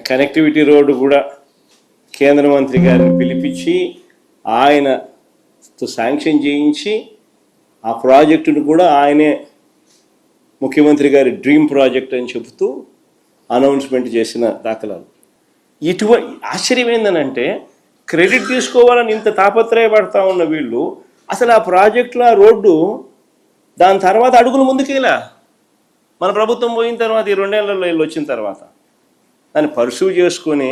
Connectivity road కూడా కేంద్ర మంత్రి గారిని పిలిపించి ఆయనతో శాంక్షన్ చేయించి ఆ ప్రాజెక్టును కూడా ఆయనే ముఖ్యమంత్రి గారి డ్రీమ్ ప్రాజెక్ట్ అని చెబుతూ అనౌన్స్మెంట్ చేసిన దాఖలాలు. ఆశ్చర్యం ఏంటంటే క్రెడిట్ తీసుకోవాలని ఇంత తాపత్రయపడతా ఉన్న వీళ్ళు అసలు ఆ ప్రాజెక్టులో ఆ రోడ్డు దాని తర్వాత అడుగులు ముందుకేలా మన ప్రభుత్వం పోయిన తర్వాత ఈ 2 ఏళ్లలో వీళ్ళు వచ్చిన తర్వాత దాన్ని పర్సూ చేసుకొని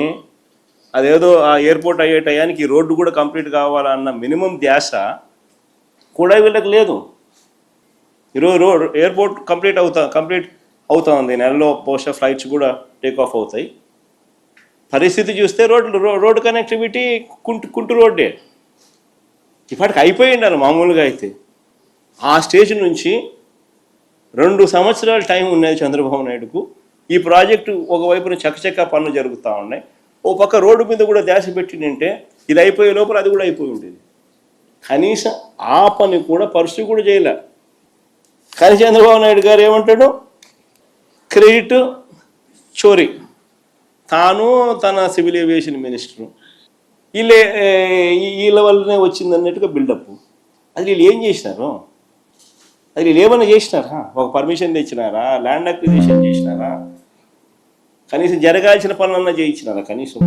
అదేదో ఆ ఎయిర్పోర్ట్ అయ్యే టయానికి ఈ రోడ్డు కూడా కంప్లీట్ కావాలన్న మినిమం ధ్యాస కూడా వీళ్ళకి లేదు. ఈరోజు ఎయిర్పోర్ట్ కంప్లీట్ అవుతుంది, నెలలో బహుశా ఫ్లైట్స్ కూడా టేక్ ఆఫ్ అవుతాయి. పరిస్థితి చూస్తే రోడ్డు కనెక్టివిటీ కుంటు రోడ్డే ఇప్పటికి అయిపోయిండారు. మామూలుగా అయితే ఆ స్టేజ్ నుంచి 2 సంవత్సరాల టైం ఉన్నది చంద్రబాబు నాయుడుకు. ఈ ప్రాజెక్టు ఒకవైపున చకచకా పనులు జరుగుతూ ఉన్నాయి, ఓ పక్క రోడ్డు మీద కూడా ధ్యాస పెట్టిందంటే ఇది అయిపోయే లోపల అది కూడా అయిపోయి ఉండేది. కనీసం ఆ పని కూడా పర్సు కూడా చేయలే. కానీ చంద్రబాబు నాయుడు గారు ఏమంటాడు, క్రెడిట్ చోరీ, తాను తన సివిల్ ఏవియేషన్ మినిస్టరు వీళ్ళ వల్లనే వచ్చింది అన్నట్టుగా బిల్డప్. అది వీళ్ళు ఏం చేసినారు, అది వీళ్ళు ఏమన్నా చేసినారా? ఒక పర్మిషన్ తెచ్చినారా? ల్యాండ్ అక్విజిషన్ చేసినారా? కనీసం జరగాల్సిన పనులన్నా చేయించినారా? కనీసం